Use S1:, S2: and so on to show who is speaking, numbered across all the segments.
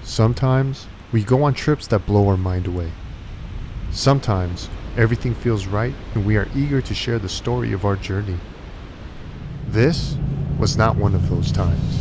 S1: Sometimes we go on trips that blow our mind away. Sometimes everything feels right and we are eager to share the story of our journey. This was not one of those times.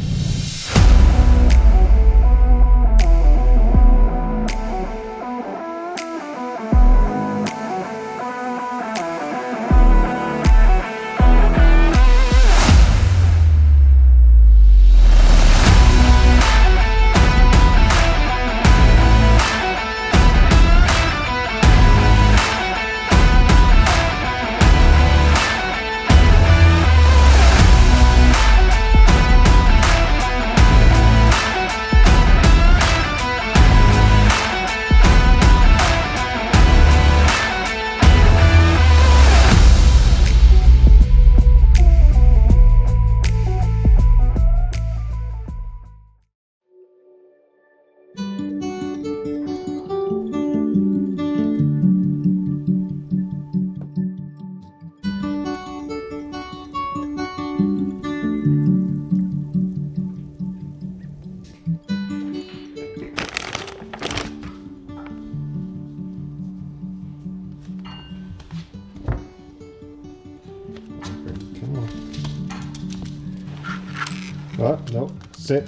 S1: Oh, no, sit.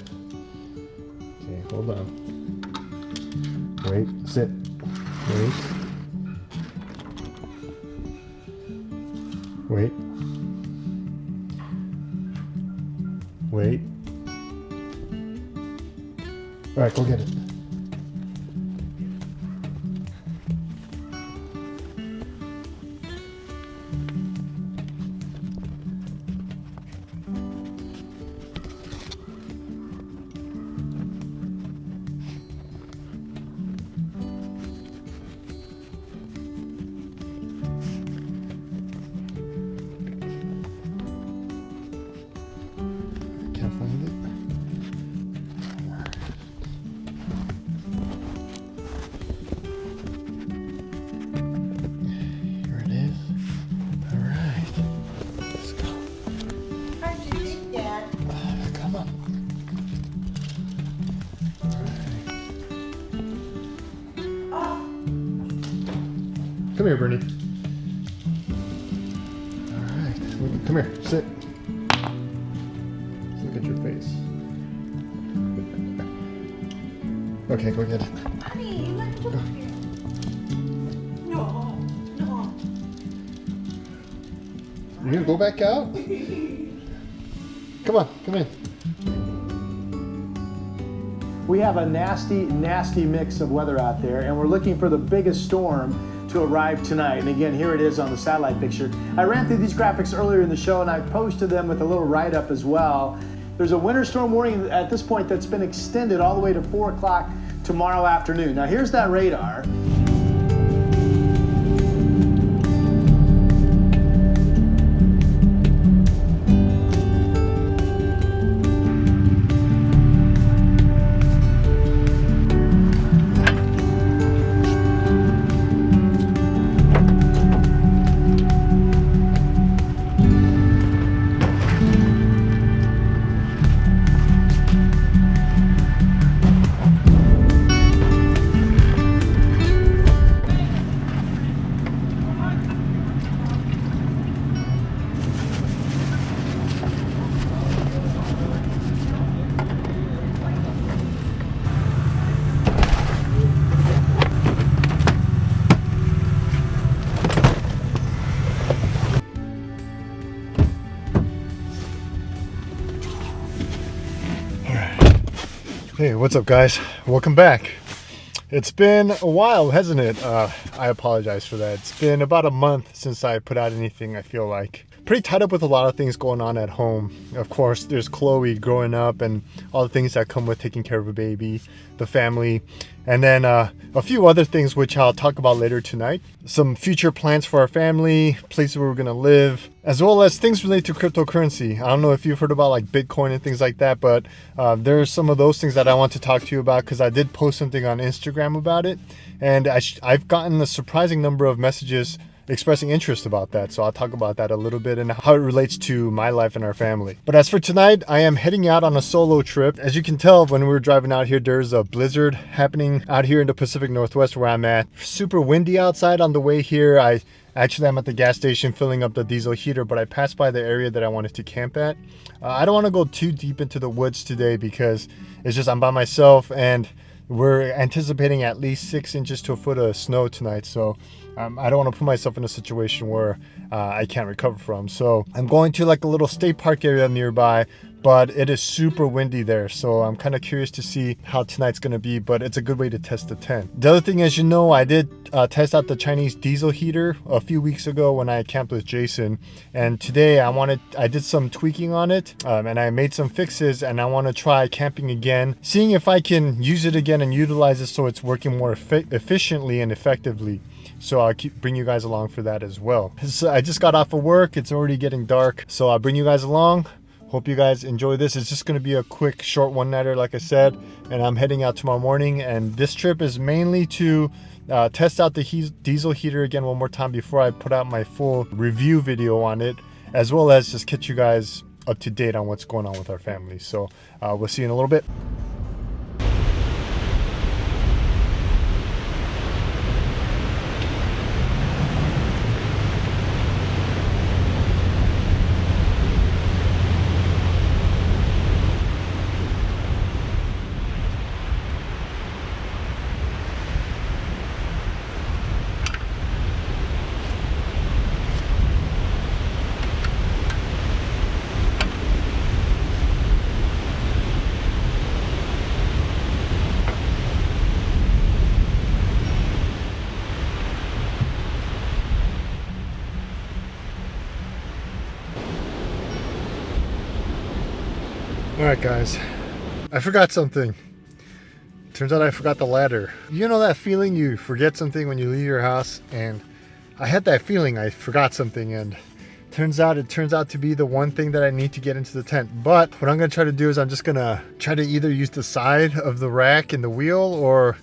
S1: Okay, hold on. Wait, sit. Wait. Wait. Wait. All right, go get it. Can't find it. Here it is. All right. Let's go.
S2: How'd you think, Dad?
S1: Come on. All right.
S2: Oh,
S1: Come here, Bernie. All right. Come here. Sit. Look at your face. Okay, go get it.
S2: honey, you let me look here. No, no.
S1: You gonna go back out? Come on, come in.
S3: We have a nasty mix of weather out there, and we're looking for the biggest storm to arrive tonight. And again, here it is on the satellite picture. I ran through these graphics earlier in the show, and I posted them with a little write-up as well. There's a winter storm warning at this point that's been extended all the way to 4 o'clock tomorrow afternoon. Now here's that radar.
S1: Hey, what's up, guys? Welcome back. It's been a while, hasn't it? I apologize for that. It's been about a month since I put out anything, I feel like. Pretty tied up with a lot of things going on at home. Of course, there's Chloe growing up and all the things that come with taking care of a baby, the family, and then a few other things which I'll talk about later tonight. Some future plans for our family, places where we're gonna live, as well as things related to cryptocurrency. I don't know if you've heard about like Bitcoin and things like that, but there's some of those things that I want to talk to you about because I did post something on Instagram about it, and I've gotten a surprising number of messages expressing interest about that. So I'll talk about that a little bit and how it relates to my life and our family. But as for tonight, I am heading out on a solo trip. As you can tell, when we were driving out here, there's a blizzard happening out here in the Pacific Northwest where I'm at. Super windy outside. On the way here, I'm at the gas station filling up the diesel heater, but I passed by the area that I wanted to camp at. I don't want to go too deep into the woods today because it's just I'm by myself, and we're anticipating at least 6 inches to a foot of snow tonight. So I don't want to put myself in a situation where I can't recover from. So I'm going to like a little state park area nearby, but it is super windy there. So I'm kind of curious to see how tonight's going to be, but it's a good way to test the tent. The other thing, as you know, I did test out the Chinese diesel heater a few weeks ago when I camped with Jason. And today I did some tweaking on it and I made some fixes, and I want to try camping again, seeing if I can use it again and utilize it so it's working more efficiently and effectively. So I'll bring you guys along for that as well. So I just got off of work. It's already getting dark. So I'll bring you guys along. Hope you guys enjoy this. It's just going to be a quick short one-nighter, like I said, and I'm heading out tomorrow morning. And this trip is mainly to test out the diesel heater again one more time before I put out my full review video on it, as well as just get you guys up to date on what's going on with our family. So we'll see you in a little bit. All right, guys, I forgot something. Turns out I forgot the ladder. You know that feeling you forget something when you leave your house? And I had that feeling I forgot something, and it turns out to be the one thing that I need to get into the tent. But what I'm gonna try to do is I'm just gonna try to either use the side of the rack and the wheel or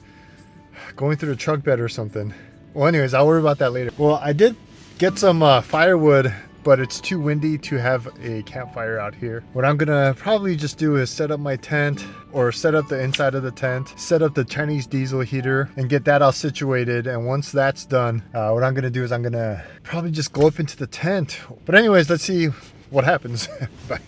S1: going through the truck bed or something. Well, anyways, I'll worry about that later. Well, I did get some firewood, but it's too windy to have a campfire out here. What I'm gonna probably just do is set up my tent, or set up the inside of the tent, set up the Chinese diesel heater, and get that all situated. And once that's done, what I'm gonna do is I'm gonna probably just go up into the tent. But anyways, let's see what happens. Bye.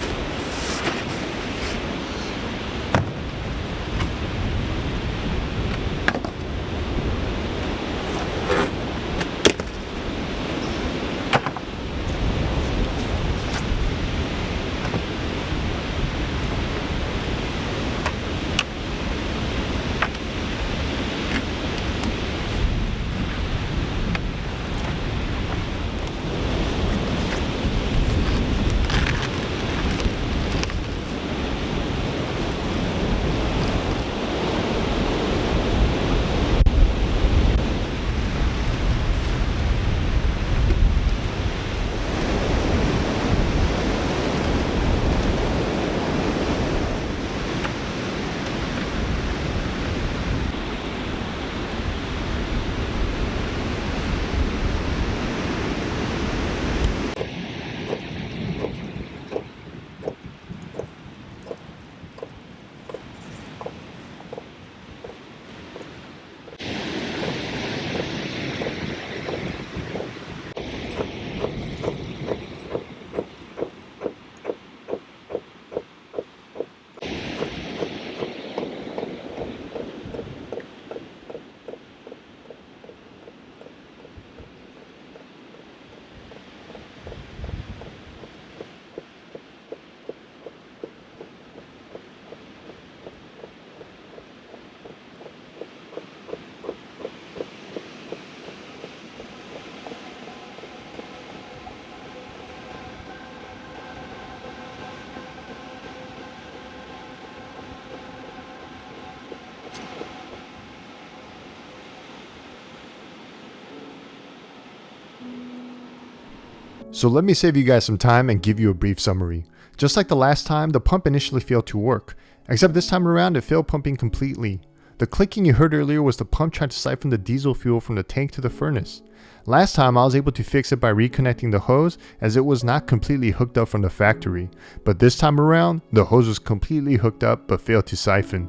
S1: So let me save you guys some time and give you a brief summary. Just like the last time, the pump initially failed to work, except this time around it failed pumping completely. The clicking you heard earlier was the pump trying to siphon the diesel fuel from the tank to the furnace. Last time I was able to fix it by reconnecting the hose, as it was not completely hooked up from the factory, but this time around the hose was completely hooked up but failed to siphon.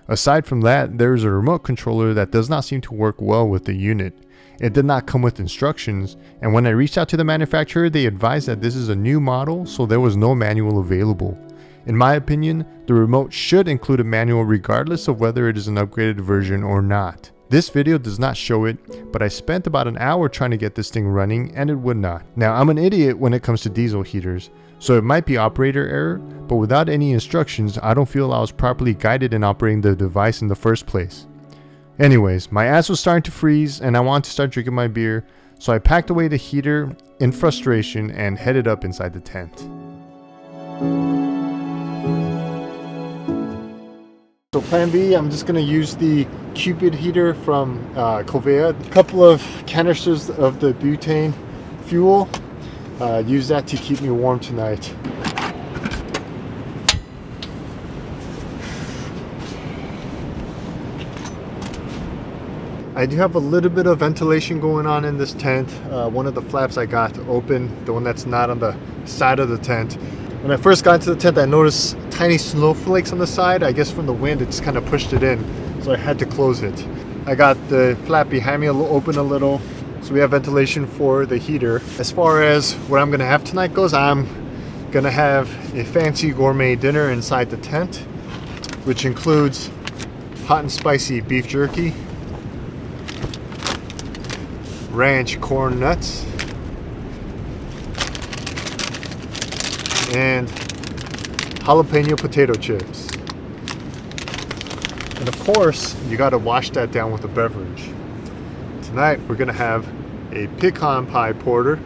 S1: Aside from that, there is a remote controller that does not seem to work well with the unit. It did not come with instructions, and when I reached out to the manufacturer, they advised that this is a new model, so there was no manual available. In my opinion, the remote should include a manual regardless of whether it is an upgraded version or not. This video does not show it, but I spent about an hour trying to get this thing running and it would not. Now, I'm an idiot when it comes to diesel heaters, so it might be operator error, but without any instructions, I don't feel I was properly guided in operating the device in the first place. Anyways, my ass was starting to freeze and I wanted to start drinking my beer, so I packed away the heater in frustration and headed up inside the tent. So plan B, I'm just going to use the Cupid heater from Covea. A couple of canisters of the butane fuel. Use that to keep me warm tonight. I do have a little bit of ventilation going on in this tent. One of the flaps I got open, the one that's not on the side of the tent. When I first got into the tent, I noticed tiny snowflakes on the side. I guess from the wind, it just kind of pushed it in, so I had to close it. I got the flap behind me open a little, so we have ventilation for the heater. As far as what I'm gonna have tonight goes, I'm gonna have a fancy gourmet dinner inside the tent, which includes hot and spicy beef jerky, ranch corn nuts, and jalapeno potato chips. And of course, you gotta wash that down with a beverage. Tonight, we're gonna have a pecan pie porter,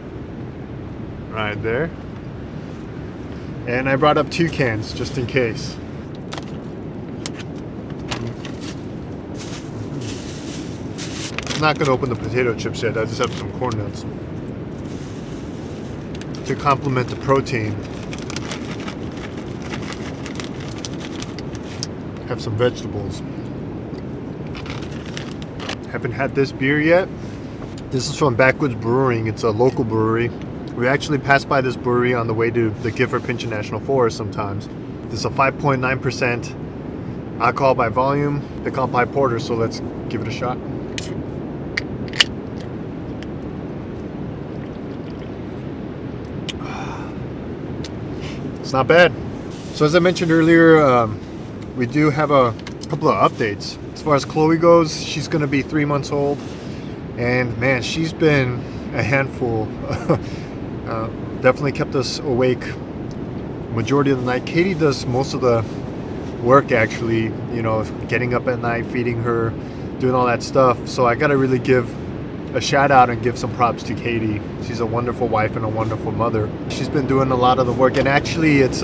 S1: right there. And I brought up 2 cans, just in case. I'm not gonna open the potato chips yet, I just have some corn nuts to complement the protein. Have some vegetables. Haven't had this beer yet. This is from Backwoods Brewing. It's a local brewery. We actually pass by this brewery on the way to the Gifford Pinchot National Forest sometimes. This is a 5.9% alcohol by volume pecan pie porter, so let's give it a shot. It's not bad. So as I mentioned earlier, we do have a couple of updates. As far as Chloe goes, she's gonna be 3 months old, and man, she's been a handful. Definitely kept us awake majority of the night. Katie does most of the work, actually, you know, getting up at night, feeding her, doing all that stuff. So I gotta really give a shout out and give some props to Katie. She's a wonderful wife and a wonderful mother. She's been doing a lot of the work, and actually it's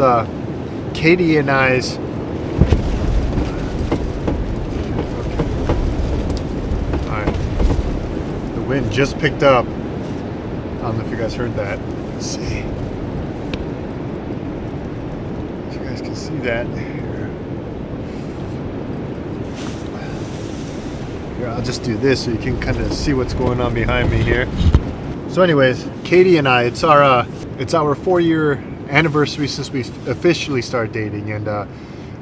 S1: Katie and I's wind just picked up. I don't know if you guys heard that. Let's see if you guys can see that. Here, I'll just do this so you can kind of see what's going on behind me here. So anyways, Katie and I, it's our 4-year anniversary since we officially started dating, and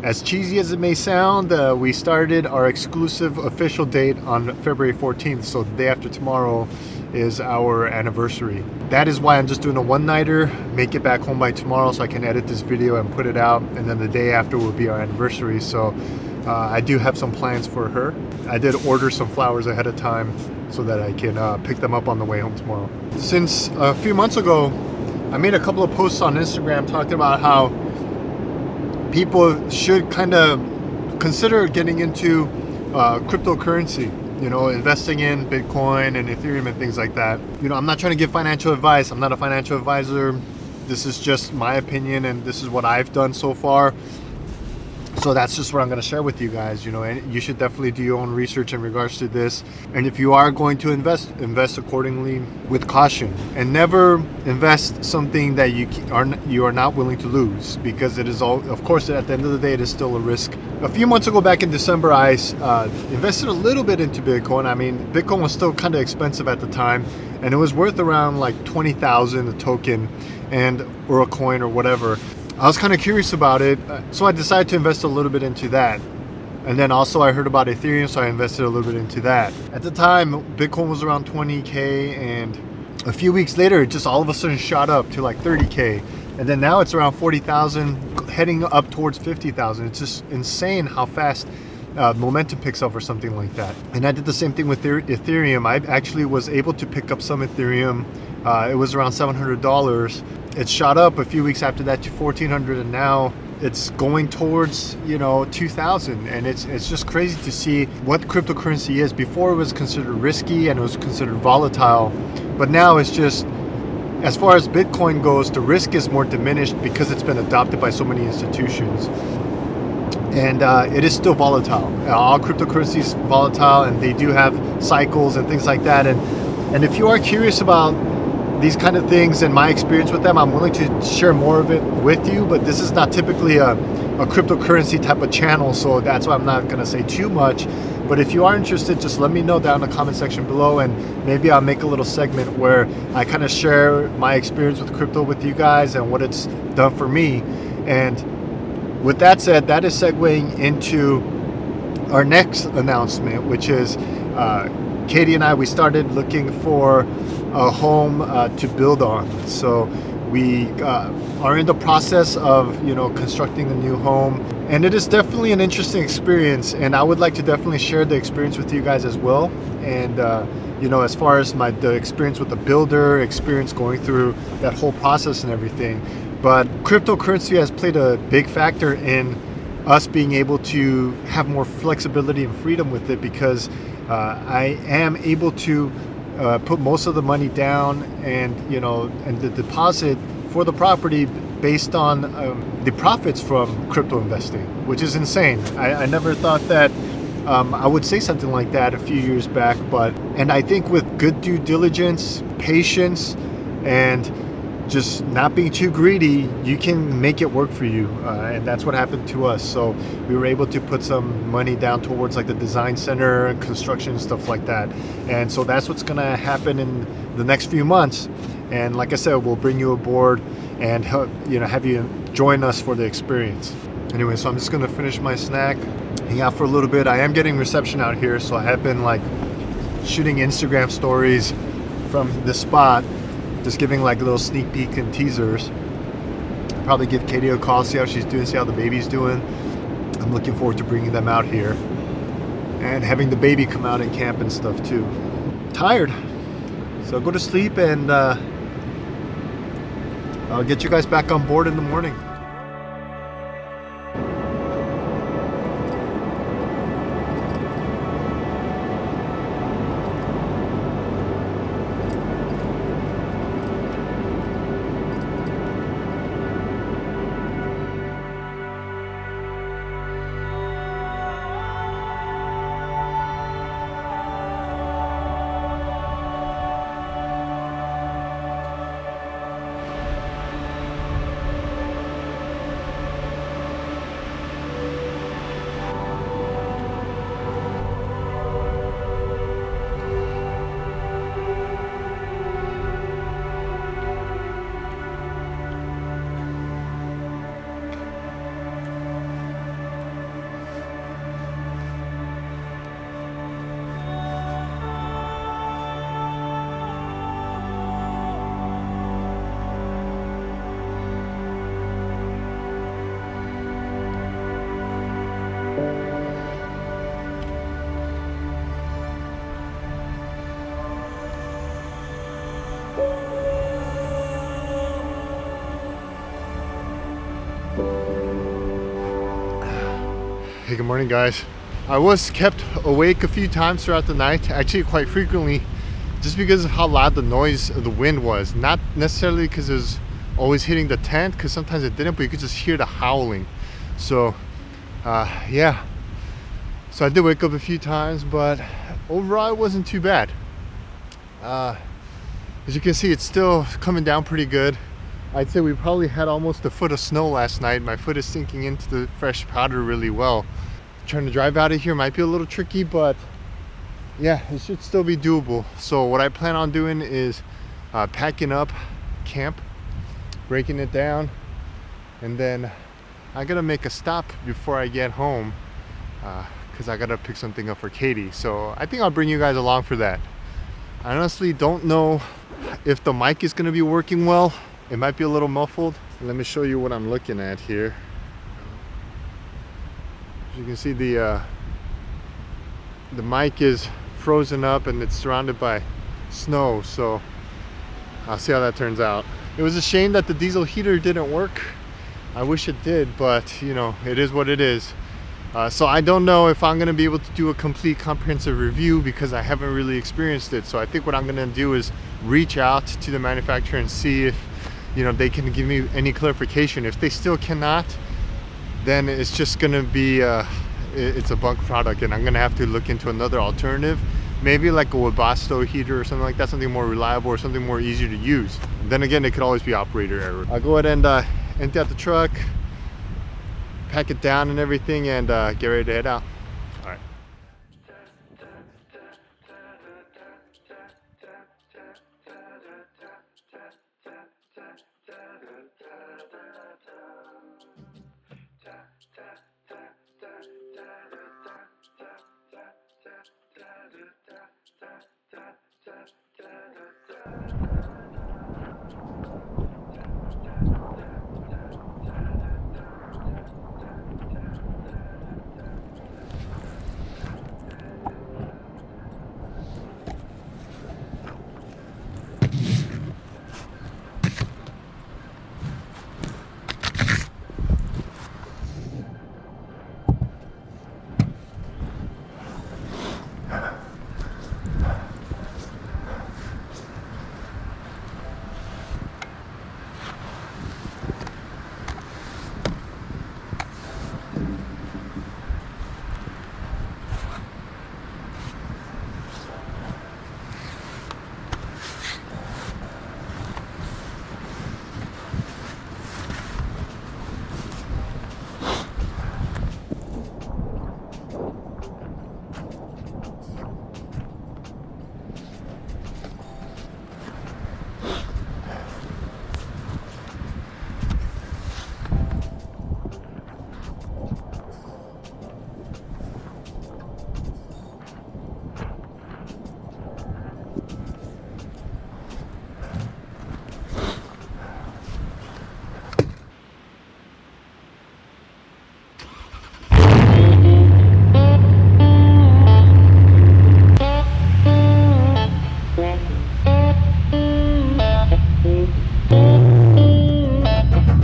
S1: as cheesy as it may sound, we started our exclusive official date on February 14th, so the day after tomorrow is our anniversary. That is why I'm just doing a one-nighter, make it back home by tomorrow so I can edit this video and put it out, and then the day after will be our anniversary. So I do have some plans for her. I did order some flowers ahead of time so that I can pick them up on the way home tomorrow. Since a few months ago, I made a couple of posts on Instagram talking about how people should kind of consider getting into cryptocurrency, you know, investing in Bitcoin and Ethereum and things like that. You know, I'm not trying to give financial advice. I'm not a financial advisor. This is just my opinion, and this is what I've done so far. So that's just what I'm going to share with you guys, you know, and you should definitely do your own research in regards to this. And if you are going to invest accordingly with caution, and never invest something that you are not willing to lose, because it is all, of course, at the end of the day, it is still a risk. A few months ago, back in December, I invested a little bit into Bitcoin. I mean, Bitcoin was still kind of expensive at the time, and it was worth around like 20,000 a token or a coin or whatever. I was kind of curious about it, so I decided to invest a little bit into that. And then also I heard about Ethereum, so I invested a little bit into that. At the time, Bitcoin was around 20K, and a few weeks later, it just all of a sudden shot up to like 30K. And then now it's around 40,000, heading up towards 50,000. It's just insane how fast momentum picks up or something like that. And I did the same thing with Ethereum. I actually was able to pick up some Ethereum. It was around $700. It shot up a few weeks after that to 1,400, and now it's going towards 2,000. And it's just crazy to see what cryptocurrency is. Before it was considered risky and it was considered volatile, but now it's just, as far as Bitcoin goes, the risk is more diminished because it's been adopted by so many institutions. And it is still volatile. All cryptocurrency is volatile, and they do have cycles and things like that. And if you are curious about these kind of things and my experience with them, I'm willing to share more of it with you, but this is not typically a cryptocurrency type of channel, so that's why I'm not going to say too much. But if you are interested, just let me know down in the comment section below, and maybe I'll make a little segment where I kind of share my experience with crypto with you guys and what it's done for me. And with that said, that is segueing into our next announcement, which is Katie and I, we started looking for a home to build on. So we are in the process of constructing a new home, and it is definitely an interesting experience, and I would like to definitely share the experience with you guys as well. And as far as the experience with the builder, experience going through that whole process and everything. But cryptocurrency has played a big factor in us being able to have more flexibility and freedom with it, because I am able to put most of the money down and the deposit for the property based on the profits from crypto investing, which is insane. I never thought that I would say something like that a few years back, and I think with good due diligence, patience, and just not being too greedy, you can make it work for you, and that's what happened to us. So we were able to put some money down towards like the design center and construction, stuff like that. And so that's what's gonna happen in the next few months. And like I said, we'll bring you aboard and have you join us for the experience. Anyway, so I'm just gonna finish my snack, hang out for a little bit. I am getting reception out here, so I have been like shooting Instagram stories from this spot, just giving like little sneak peek and teasers. I'll probably give Katie a call, see how she's doing, see how the baby's doing. I'm looking forward to bringing them out here and having the baby come out and camp and stuff too. Tired, so I'll go to sleep, and I'll get you guys back on board in the morning. Hey, good morning guys. I was kept awake a few times throughout the night, actually quite frequently, just because of how loud the noise of the wind was. Not necessarily because it was always hitting the tent, because sometimes it didn't, but you could just hear the howling. So yeah, so I did wake up a few times, but overall it wasn't too bad. As you can see, it's still coming down pretty good. I'd say we probably had almost a foot of snow last night. My foot is sinking into the fresh powder really well. Trying to drive out of here might be a little tricky, but yeah, it should still be doable. So what I plan on doing is packing up camp, breaking it down, and then I gotta make a stop before I get home because I gotta pick something up for Katie. So I think I'll bring you guys along for that. I honestly don't know if the mic is gonna be working well. It might be a little muffled. Let me show you what I'm looking at here. As you can see, the mic is frozen up and it's surrounded by snow, so I'll see how that turns out. It was a shame that the diesel heater didn't work. I wish it did, but you know, it is what it is. So I don't know if I'm gonna be able to do a complete comprehensive review because I haven't really experienced it. So I think what I'm gonna do is reach out to the manufacturer and see if, you know, they can give me any clarification. If they still cannot, then it's just gonna be it's a bunk product, and I'm gonna have to look into another alternative, maybe like a Webasto heater or something like that, something more reliable or something more easier to use. Then again, it could always be operator error. I'll go ahead and empty out the truck, pack it down and everything, and get ready to head out. All right.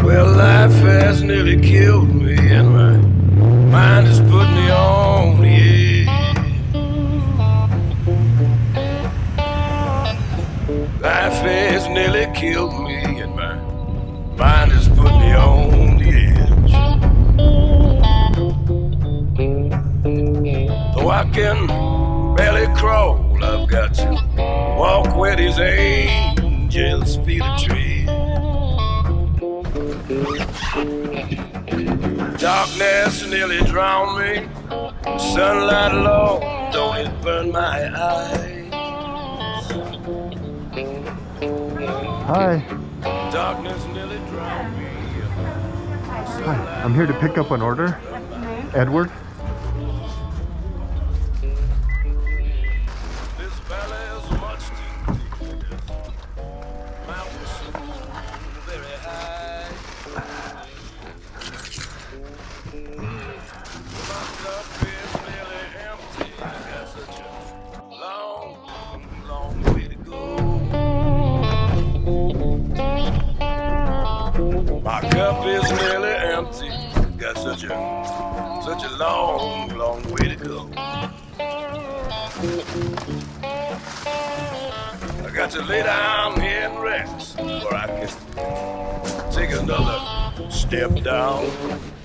S4: Well, life has nearly killed me, and my mind has put me on the edge. Life has nearly killed me, and my mind has put me on the edge. Though I can barely crawl, I've got to walk where these angels' feet are tread. Darkness nearly drowned me. Sunlight alone, don't it burn my eyes?
S1: Hi.
S4: Darkness nearly drowned me.
S1: Hi. I'm here to pick up an order. Edward.
S4: This valley is much too deep. Mountains so very high. My cup is nearly empty. I got such a long, long way to go. My cup is nearly empty. Got such a long, long way to go. I got to lay down here and rest before I can take another step down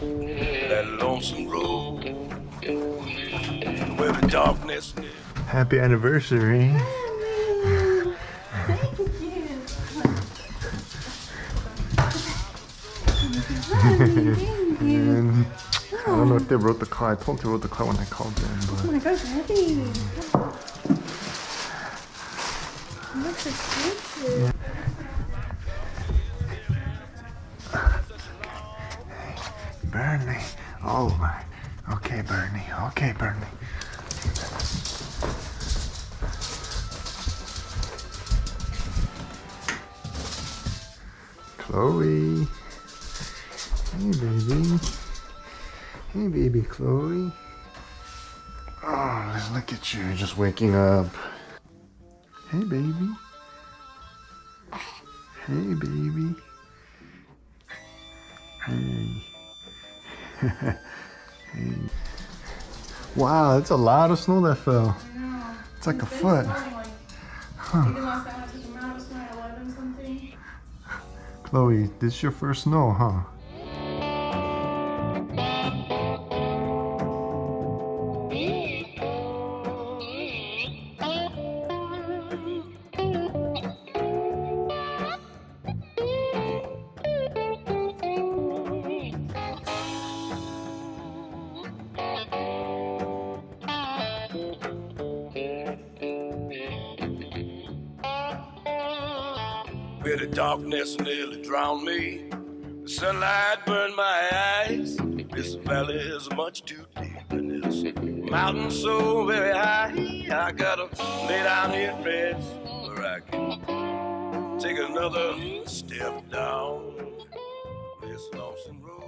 S4: that lonesome road where the darkness is.
S1: Happy anniversary. And I don't know if they wrote the car. I told them they wrote the car when I called them. But...
S2: Oh my gosh, heavy. looks expensive.
S1: Bernie. Oh my. Okay, Bernie. Okay, Bernie. Chloe. Hey, baby. Hey, baby Chloe. Oh, look at you, just waking up. Hey, baby. Hey, baby. Hey. Hey. Wow, that's a lot of snow that fell.
S2: I know.
S1: It's like a foot.
S2: Huh. Even last time I took them out, it was my 11 something.
S1: Chloe, this is your first snow, huh?
S4: Bit of darkness nearly drowned me. The sunlight burned my eyes. This valley is much too deep, and this mountain so very high. I gotta lay down here and rest, where I can take another step down this lonesome road.